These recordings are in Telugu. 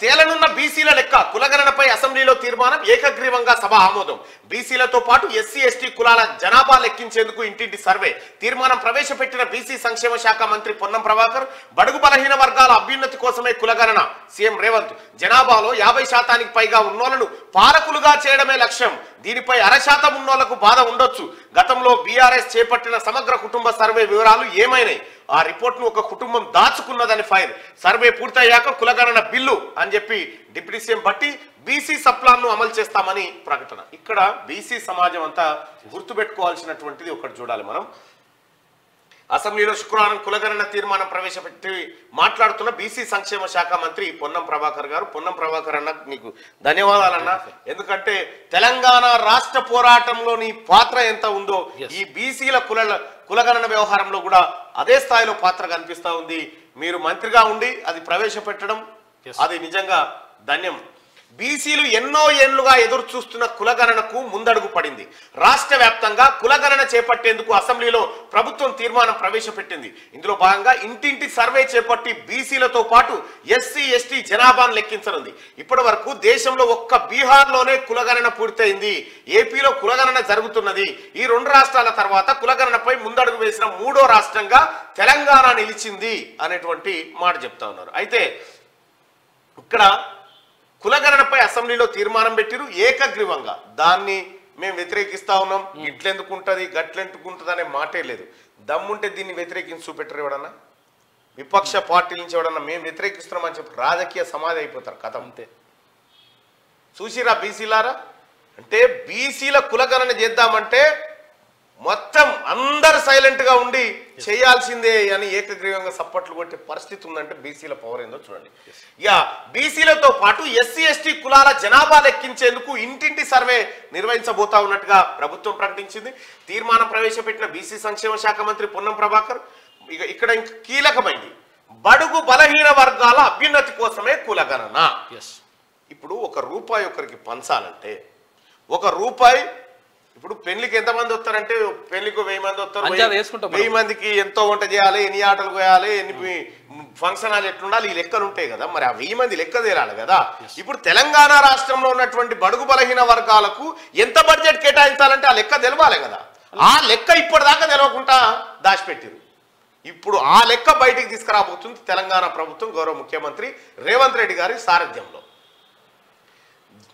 తేలనున్న బీసీల లెక్క కులగణనపై అసెంబ్లీలో తీర్మానం ఏకగ్రీవంగా సభ ఆమోదం. బీసీలతో పాటు ఎస్సీ ఎస్టీ కులాల జనాభా లెక్కించేందుకు ఇంటింటి సర్వే తీర్మానం ప్రవేశపెట్టిన బీసీ సంక్షేమ శాఖ మంత్రి పొన్నం ప్రభాకర్. బడుగు బలహీన వర్గాల అభ్యున్నతి కోసమే కులగణన. సీఎం రేవంత్ జనాభాలో 50% పైగా ఉన్నోళ్లను పాలకులుగా చేయడమే లక్ష్యం. దీనిపై 0.5% ఉన్నోళ్లకు బాధ ఉండొచ్చు. గతంలో బీఆర్ఎస్ చేపట్టిన సమగ్ర కుటుంబ సర్వే వివరాలు ఏమైనాయి? ఆ రిపోర్ట్ను ఒక కుటుంబం దాచుకున్నదని ఫైర్. సర్వే పూర్తయ్యాక కులగణన బిల్లు అని చెప్పి డిప్యూటీ సీఎం బట్టి బీసీ సప్లాన్ను అమలు చేస్తామని ప్రకటన. ఇక్కడ బీసీ సమాజం అంతా గుర్తుపెట్టుకోవాల్సినటువంటిది ఒకటి చూడాలి మనం. అసెంబ్లీలో శుక్రవారం కులగణన తీర్మానం ప్రవేశపెట్టి మాట్లాడుతున్న బీసీ సంక్షేమ శాఖ మంత్రి పొన్నం ప్రభాకర్ గారు. పొన్నం ప్రభాకర్ అన్న నీకు ధన్యవాదాలన్నా. ఎందుకంటే తెలంగాణ రాష్ట్ర పోరాటంలో నీ పాత్ర ఎంత ఉందో ఈ బీసీల కులగణన వ్యవహారంలో కూడా అదే స్థాయిలో పాత్ర కనిపిస్తా ఉంది. మీరు మంత్రిగా ఉండి అది ప్రవేశపెట్టడం అది నిజంగా ధన్యం. బీసీలు ఎన్నో ఏళ్లుగా ఎదురు చూస్తున్న కులగణనకు ముందడుగు పడింది. రాష్ట్ర వ్యాప్తంగా కులగణన చేపట్టేందుకు అసెంబ్లీలో ప్రభుత్వం తీర్మానం ప్రవేశపెట్టింది. ఇందులో భాగంగా ఇంటింటి సర్వే చేపట్టి బీసీలతో పాటు ఎస్సీ ఎస్టీ జనాభాను లెక్కించనుంది. ఇప్పటి వరకు దేశంలో ఒక్క బీహార్లోనే కులగణన పూర్తయింది. ఏపీలో కులగణన జరుగుతున్నది. ఈ 2 రాష్ట్రాల తర్వాత కులగణనపై ముందడుగు వేసిన 3వ రాష్ట్రంగా తెలంగాణ నిలిచింది అనేటువంటి మాట చెప్తా ఉన్నారు. అయితే ఇక్కడ కులగణనపై అసెంబ్లీలో తీర్మానం పెట్టిరు ఏకగ్రీవంగా. దాన్ని మేము వ్యతిరేకిస్తా ఉన్నాం. ఇట్లెందుకుంటది గట్లెందుకుంటది అనే మాటే లేదు. దమ్ముంటే దీన్ని వ్యతిరేకించి చూపెట్టరు ఎవడన్నా. విపక్ష పార్టీల నుంచి ఎవడన్నా మేము వ్యతిరేకిస్తున్నామని చెప్పి రాజకీయ సమాధి అయిపోతారు కథ. అంతే చూసిరా బీసీలారా. అంటే బీసీల కులగణన చేద్దామంటే మొత్తం అందరు సైలెంట్ గా ఉండి చేయాల్సిందే అని ఏకగ్రీవంగా సప్పట్లు కొట్టే పరిస్థితి ఉందంటే బీసీల పవర్ ఏందో చూడండి. ఇక బీసీలతో పాటు ఎస్సీ ఎస్టీ కులాల జనాభా లెక్కించేందుకు ఇంటింటి సర్వే నిర్వహించబోతా ఉన్నట్టుగా ప్రభుత్వం ప్రకటించింది. తీర్మానం ప్రవేశపెట్టిన బీసీ సంక్షేమ శాఖ మంత్రి పొన్నం ప్రభాకర్. ఇక్కడ ఇంక కీలకమైంది బడుగు బలహీన వర్గాల అభ్యున్నతి కోసమే కులగణన. ఇప్పుడు ₹1 ఒకరికి పంచాలంటే ₹1 ఇప్పుడు పెళ్లికి ఎంతమంది వస్తారంటే పెళ్లికి 1000 మంది వస్తారు. 1000 మందికి ఎంతో వంట చేయాలి, ఎన్ని ఆటలు పోయాలి, ఎన్ని ఫంక్షన్ హాల్ ఎట్లుండాలి, ఈ లెక్కలు ఉంటాయి కదా. మరి ఆ 1000 మంది లెక్క తేలాలి కదా. ఇప్పుడు తెలంగాణ రాష్ట్రంలో ఉన్నటువంటి బడుగు బలహీన వర్గాలకు ఎంత బడ్జెట్ కేటాయించాలంటే ఆ లెక్క తెలవాలి కదా. ఆ లెక్క ఇప్పటిదాకా తెలవకుండా దాచిపెట్టిరు. ఇప్పుడు ఆ లెక్క బయటికి తీసుకురాబోతుంది తెలంగాణ ప్రభుత్వం గౌరవ ముఖ్యమంత్రి రేవంత్ రెడ్డి గారి సారథ్యంలో.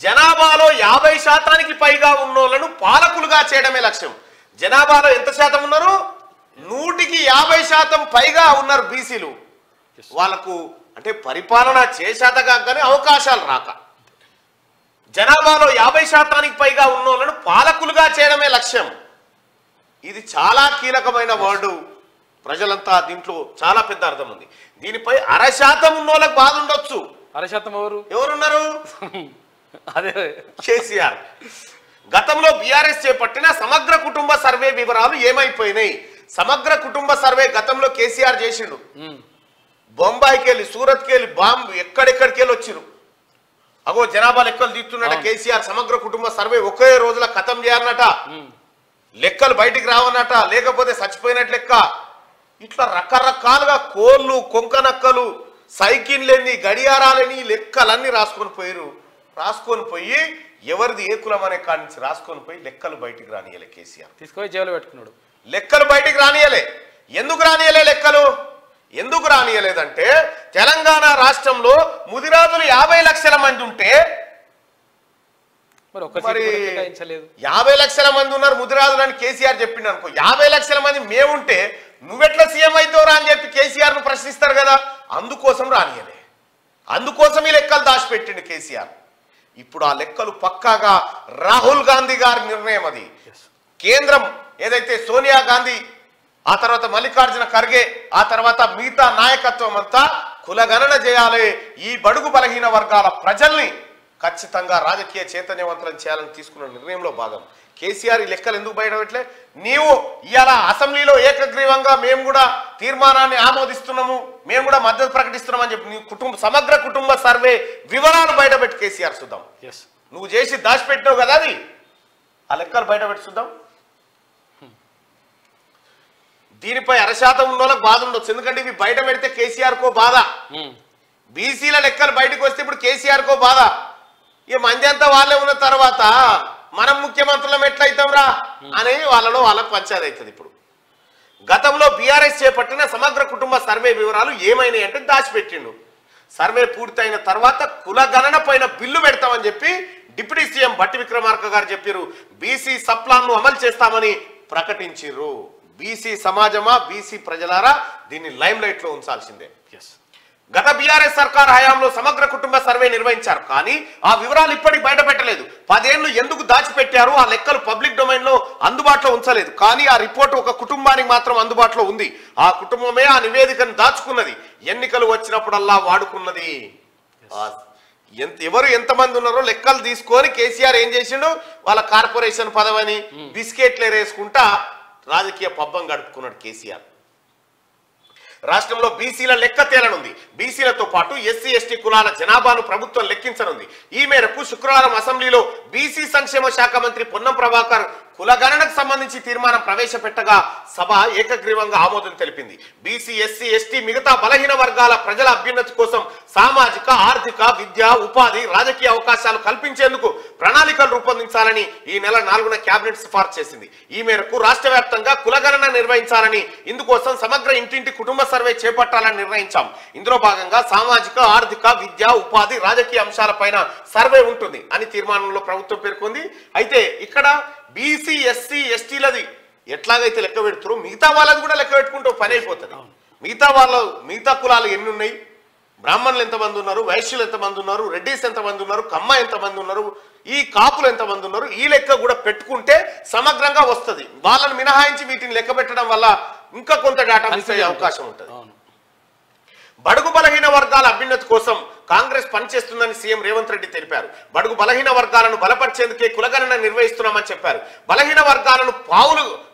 జనాభాలో 50% పైగా ఉన్నోళ్లను పాలకులుగా చేయడమే లక్ష్యం. జనాభాలో ఎంత శాతం ఉన్నారు? 100% పైగా ఉన్నారు బీసీలు. వాళ్ళకు అంటే పరిపాలన చేసేతగానే అవకాశాలు రాక జనాభాలో 50% పైగా ఉన్నోళ్లను పాలకులుగా చేయడమే లక్ష్యం. ఇది చాలా కీలకమైన వర్డు. ప్రజలంతా దీంట్లో చాలా పెద్ద అర్థం ఉంది. దీనిపై 0.5% ఉన్నోళ్ళకి బాధ ఉండొచ్చు. 0.5% ఎవరున్నారు? అదే కేసీఆర్. గతంలో బీఆర్ఎస్ చేపట్టిన సమగ్ర కుటుంబ సర్వే వివరాలు ఏమైపోయినాయి? సమగ్ర కుటుంబ సర్వే గతంలో కేసీఆర్ చేసిండు. బొంబాయికి వెళ్ళి సూరత్కి వెళ్ళి బాంబు ఎక్కడెక్కడికి వెళ్ళి వచ్చిరు. అగో జనాభా లెక్కలు తీస్తున్నాడ కేసీఆర్. సమగ్ర కుటుంబ సర్వే ఒకే రోజుల ఖతం చేయాలన్నట. లెక్కలు బయటికి రావన్నట. లేకపోతే చచ్చిపోయినట్టు లెక్క. ఇట్లా రకరకాలుగా కోళ్ళు కొంకనక్కలు సైకిళ్ళని గడియారాలని లెక్కలన్నీ రాసుకొని పోయి ఎవరిది ఏ కులం అనే కాడి నుంచి రాసుకొని పోయి లెక్కలు బయటికి రానియలే కేసీఆర్. తీసుకొని జైలు పెట్టుకున్నాడు. లెక్కలు బయటికి రానియలే. ఎందుకు రానియలే లెక్కలు? ఎందుకు రానియలేదంటే తెలంగాణ రాష్ట్రంలో ముదిరాజులు 50 లక్షల మంది ఉంటే మరి 50 లక్షల మంది ఉన్నారు ముదిరాజులు అని కేసీఆర్ చెప్పిండు అనుకో. 50 లక్షల మంది మేముంటే నువ్వెట్లా సీఎం అవుతావురా అని చెప్పి కేసీఆర్ ను ప్రశ్నిస్తారు కదా. అందుకోసం రానియలే. అందుకోసం ఈ లెక్కలు దాచిపెట్టిండు కేసీఆర్. ఇప్పుడు ఆ లెక్కలు పక్కాగా రాహుల్ గాంధీ గారి నిర్ణయం. అది కేంద్రం ఏదైతే సోనియా గాంధీ, ఆ తర్వాత మల్లికార్జున ఖర్గే, ఆ తర్వాత మిగతా నాయకత్వం అంతా కులగణన చేయాలి. ఈ బడుగు బలహీన వర్గాల ప్రజల్ని ఖచ్చితంగా రాజకీయ చైతన్యవంతులను చేయాలని తీసుకున్న నిర్ణయంలో భాగం. కేసీఆర్ ఈ లెక్కలు ఎందుకు బయటపెట్టలే? నీవు ఇవాళ అసెంబ్లీలో ఏకగ్రీవంగా మేము కూడా తీర్మానాన్ని ఆమోదిస్తున్నాము, మేము కూడా మద్దతు ప్రకటిస్తున్నామని చెప్పి నీ సమగ్ర కుటుంబ సర్వే వివరాలు బయటపెట్టి కేసీఆర్ చూద్దాం. నువ్వు చేసి దాచిపెట్టినావు కదా, అది ఆ లెక్కలు బయటపెట్టి చూద్దాం. దీనిపై 0.5% ఉన్న వాళ్ళకి బాధ ఉండొచ్చు. ఎందుకంటే ఇవి బయట పెడితే కేసీఆర్ కో బాధ. బీసీల లెక్కలు బయటకు వస్తే ఇప్పుడు కేసీఆర్ కో బాధ, ఇక మంది అంతా వాళ్ళే ఉన్న తర్వాత మనం ముఖ్యమంత్రులం ఎట్లయితాంరా అని వాళ్ళకు పంచాయతీ అవుతుంది. ఇప్పుడు గతంలో బీఆర్ఎస్ చేపట్టిన సమగ్ర కుటుంబ సర్వే వివరాలు ఏమైనాయి అంటే దాచిపెట్టిండు. సర్వే పూర్తయిన తర్వాత కులగణన పైన బిల్లు పెడతామని చెప్పి డిప్యూటీ సీఎం భట్టి విక్రమార్క గారు చెప్పారు. బీసీ సప్లాన్ను అమలు చేస్తామని ప్రకటించారు. బీసీ సమాజమా, బీసీ ప్రజలారా, దీన్ని లైమ్ లైట్ లో ఉంచాల్సిందే. గత బీఆర్ఎస్ సర్కార్ హయాంలో సమగ్ర కుటుంబ సర్వే నిర్వహించారు, కానీ ఆ వివరాలు ఇప్పటికి బయట పెట్టలేదు. 10 ఏళ్లు ఎందుకు దాచిపెట్టారు? ఆ లెక్కలు పబ్లిక్ డొమైన్ లో అందుబాటులో ఉంచలేదు, కానీ ఆ రిపోర్టు ఒక కుటుంబానికి మాత్రం అందుబాటులో ఉంది. ఆ కుటుంబమే ఆ నివేదికను దాచుకున్నది, ఎన్నికలు వచ్చినప్పుడల్లా వాడుకున్నది. ఎవరు ఎంతమంది ఉన్నారో లెక్కలు తీసుకొని కేసీఆర్ ఏం చేసిండు, వాళ్ళ కార్పొరేషన్ పదవని బిస్కెట్లు వేసుకుంటా రాజకీయ పబ్బం గడుపుకున్నాడు కేసీఆర్. రాష్ట్రంలో బీసీల లెక్క తేలనుంది. బీసీలతో పాటు ఎస్సీ ఎస్టీ కులాల జనాభాను ప్రభుత్వం లెక్కించనుంది. ఈ మేరకు శుక్రవారం అసెంబ్లీలో బీసీ సంక్షేమ శాఖ మంత్రి పొన్నం ప్రభాకర్ కులగణనకు సంబంధించి తీర్మానం ప్రవేశపెట్టగా సభ ఏకగ్రీవంగా ఆమోదం తెలిపింది. బీసీ, ఎస్సీ, ఎస్టీ, మిగతా బలహీన వర్గాల ప్రజల అభ్యున్నతి కోసం సామాజిక, ఆర్థిక, విద్య, ఉపాధి, రాజకీయ అవకాశాలు కల్పించేందుకు ప్రణాళికలు రూపొందించాలని ఈ నెల 4న కేబినెట్ సిఫార్సు చేసింది. ఈ మేరకు రాష్ట్ర వ్యాప్తంగా కులగణన నిర్వహించాలని, ఇందుకోసం సమగ్ర ఇంటింటి కుటుంబ సర్వే చేపట్టాలని నిర్ణయించాం. ఇందులో భాగంగా సామాజిక, ఆర్థిక, విద్య, ఉపాధి, రాజకీయ అంశాలపైన సర్వే ఉంటుంది అని తీర్మానంలో ప్రభుత్వం పేర్కొంది. అయితే ఇక్కడ బీసీ, ఎస్సీ, ఎస్టీలది ఎట్లాగైతే లెక్క పెడుతారో మిగతా వాళ్ళది కూడా లెక్క పెట్టుకుంటూ పని అయిపోతుంది. మిగతా కులాలు ఎన్ని ఉన్నాయి, బ్రాహ్మణులు ఎంతమంది ఉన్నారు, వైశ్యులు ఎంతమంది ఉన్నారు, రెడ్డిస్ ఎంతమంది ఉన్నారు, కమ్మ ఎంతమంది ఉన్నారు, ఈ కాపులు ఎంతమంది ఉన్నారు, ఈ లెక్క కూడా పెట్టుకుంటే సమగ్రంగా వస్తుంది. వాళ్ళని మినహాయించి వీటిని లెక్క పెట్టడం వల్ల ఇంకా కొంత డేటా మిస్ అయ్యే అవకాశం ఉంటుంది. బడుగు బలహీన వర్గాల అభ్యున్నతి కోసం కాంగ్రెస్ పనిచేస్తుందని సీఎం రేవంత్ రెడ్డి తెలిపారు. బడుగు బలహీన వర్గాలను బలపరిచేందుకే కులగణన నిర్వహిస్తున్నామని చెప్పారు. బలహీన వర్గాలను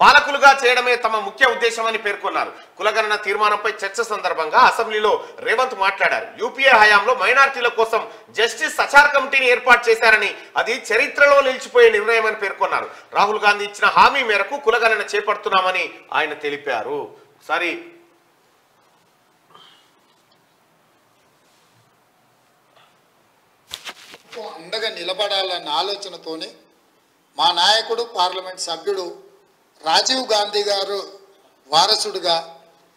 పాలకులుగా చేయడమే తమ ముఖ్య ఉద్దేశమని పేర్కొన్నారు. కులగణన తీర్మానంపై చర్చ సందర్భంగా అసెంబ్లీలో రేవంత్ మాట్లాడారు. యూపీఏ హయాంలో మైనారిటీల కోసం జస్టిస్ సచార్ కమిటీని ఏర్పాటు చేశారని, అది చరిత్రలో నిలిచిపోయే నిర్ణయం అని పేర్కొన్నారు. రాహుల్ గాంధీ ఇచ్చిన హామీ మేరకు కులగణన చేపడుతున్నామని ఆయన తెలిపారు. ఒకసారి అండగా నిలబడాలన్న ఆలోచనతోనే మా నాయకుడు, పార్లమెంట్ సభ్యుడు రాజీవ్ గాంధీ గారు వారసుడుగా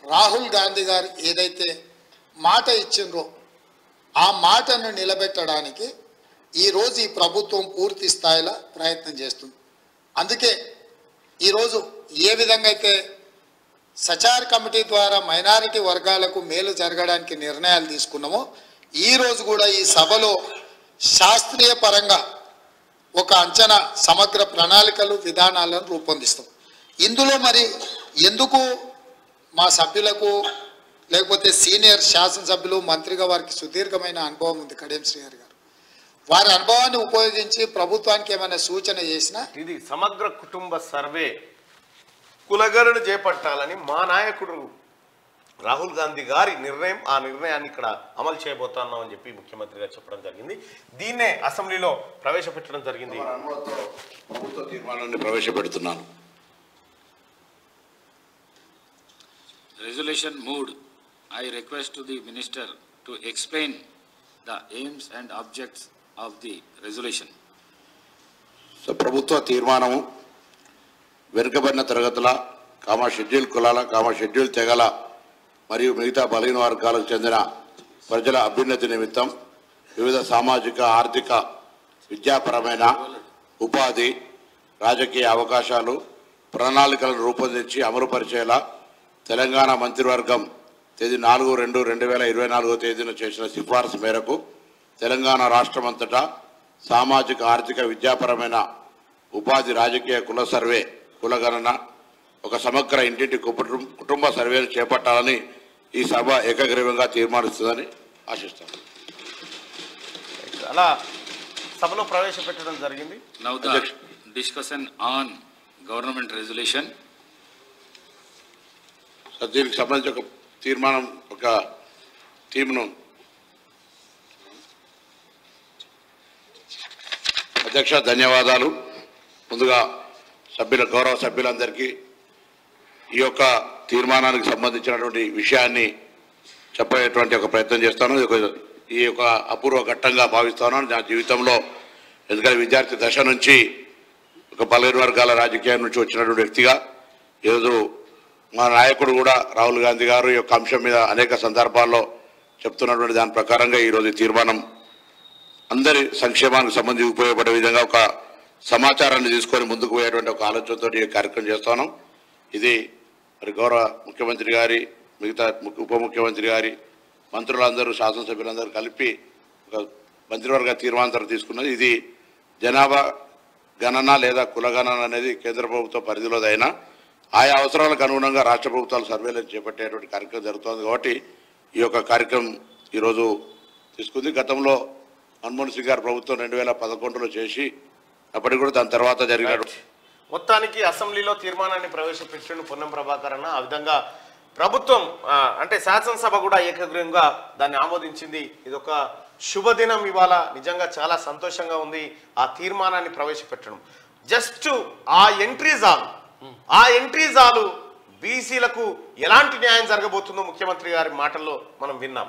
రాహుల్ గాంధీ గారు ఏదైతే మాట ఇచ్చిండ్రో ఆ మాటను నిలబెట్టడానికి ఈరోజు ఈ ప్రభుత్వం పూర్తి స్థాయిలో ప్రయత్నం చేస్తుంది. అందుకే ఈరోజు ఏ విధంగా అయితే సచార్ కమిటీ ద్వారా మైనారిటీ వర్గాలకు మేలు జరగడానికి నిర్ణయాలు తీసుకున్నామో, ఈరోజు కూడా ఈ సభలో శాస్త్రీయ పరంగా ఒక అంచనా, సమగ్ర ప్రణాళికలు, విధానాలను రూపొందిస్తాం. ఇందులో మరి ఎందుకు మా సభ్యులకు, లేకపోతే సీనియర్ శాసనసభ్యులు, మంత్రిగా వారికి సుదీర్ఘమైన అనుభవం ఉంది, కడియం శ్రీహరి గారు, వారి అనుభవాన్ని ఉపయోగించి ప్రభుత్వానికి ఏమైనా సూచన చేసినా, ఇది సమగ్ర కుటుంబ సర్వే కులగణన చేపట్టాలని మా నాయకుడు రాహుల్ గాంధీ గారి నిర్ణయం, ఆ నిర్ణయాన్ని ఇక్కడ అమలు చేయబోతున్నాం అని చెప్పి ముఖ్యమంత్రి గారు చెప్పడం జరిగింది. దీన్నే అసెంబ్లీలో ప్రవేశపెట్టడం జరిగింది. ప్రభుత్వ తీర్మానాన్ని ప్రవేశపెడుతున్నాను. Resolution moved. I request to the minister to explain the aims and objects of the resolution. So ప్రభుత్వ తీర్మానము వెనుకబడిన తరగతుల, షెడ్యూల్ కులాల, షెడ్యూల్ తెగల మరియు మిగతా బలహీన వర్గాలకు చెందిన ప్రజల అభ్యున్నతి నిమిత్తం వివిధ సామాజిక, ఆర్థిక, విద్యాపరమైన, ఉపాధి, రాజకీయ అవకాశాలు, ప్రణాళికలను రూపొందించి అమలుపరిచేలా తెలంగాణ మంత్రివర్గం తేదీ 4/2/2024 తేదీన చేసిన సిఫార్సు మేరకు తెలంగాణ రాష్ట్రమంతటా సామాజిక, ఆర్థిక, విద్యాపరమైన, ఉపాధి, రాజకీయ కుల సర్వే, కులగణన, ఒక సమగ్ర ఇంటింటి కుటుంబ సర్వేను చేపట్టాలని ఈ సభ ఏకగ్రీవంగా తీర్మానిస్తుందని ఆశిస్తాను. అలా సభలో ప్రవేశపెట్టడం జరిగింది. Now the discussion on government resolution. దీనికి సంబంధించి ఒక తీర్మానం, ఒక టీంను అధ్యక్ష ధన్యవాదాలు. ముందుగా గౌరవ సభ్యులందరికీ ఈ యొక్క తీర్మానానికి సంబంధించినటువంటి విషయాన్ని చెప్పేటువంటి ఒక ప్రయత్నం చేస్తాను. ఈ యొక్క అపూర్వ ఘట్టంగా భావిస్తున్నాను నా జీవితంలో. ఎందుకంటే విద్యార్థి దశ నుంచి ఒక బలహీన వర్గాల రాజకీయం నుంచి వచ్చినటువంటి వ్యక్తిగా ఈరోజు మా నాయకుడు కూడా రాహుల్ గాంధీ గారు ఈ యొక్క అంశం మీద అనేక సందర్భాల్లో చెప్తున్నటువంటి దాని ప్రకారంగా ఈరోజు ఈ తీర్మానం అందరి సంక్షేమానికి సంబంధించి ఉపయోగపడే విధంగా ఒక సమాచారాన్ని తీసుకొని ముందుకు పోయేటువంటి ఒక ఆలోచనతో ఈ కార్యక్రమం చేస్తున్నాం. ఇది మరి గౌరవ ముఖ్యమంత్రి గారి, మిగతా ఉప ముఖ్యమంత్రి గారి, మంత్రులందరూ, శాసనసభ్యులందరూ కలిపి ఒక మంత్రివర్గ తీర్మానం తీసుకున్నది. ఇది జనాభా గణన లేదా కులగణన అనేది కేంద్ర ప్రభుత్వ పరిధిలోదైనా ఆయా అవసరాలకు అనుగుణంగా రాష్ట్ర ప్రభుత్వాలు సర్వేలను చేపట్టేటువంటి కార్యక్రమం జరుగుతుంది. కాబట్టి ఈ యొక్క కార్యక్రమం ఈరోజు తీసుకుంది. గతంలో మన్మోహన్ సింగ్ గారి ప్రభుత్వం 2011లో చేసి అప్పటికి కూడా దాని తర్వాత జరిగిన మొత్తానికి అసెంబ్లీలో తీర్మానాన్ని ప్రవేశపెట్టిన పొన్నం ప్రభాకర్ అన్న ఆ విధంగా ప్రభుత్వం అంటే శాసనసభ కూడా ఏకగ్రీవంగా దాన్ని ఆమోదించింది. ఇదొక శుభదినం. ఇవాళ నిజంగా చాలా సంతోషంగా ఉంది ఆ తీర్మానాన్ని ప్రవేశపెట్టడం. జస్ట్ ఆ ఎంట్రీ చాలు బీసీలకు ఎలాంటి న్యాయం జరగబోతుందో ముఖ్యమంత్రి గారి మాటల్లో మనం విన్నాం.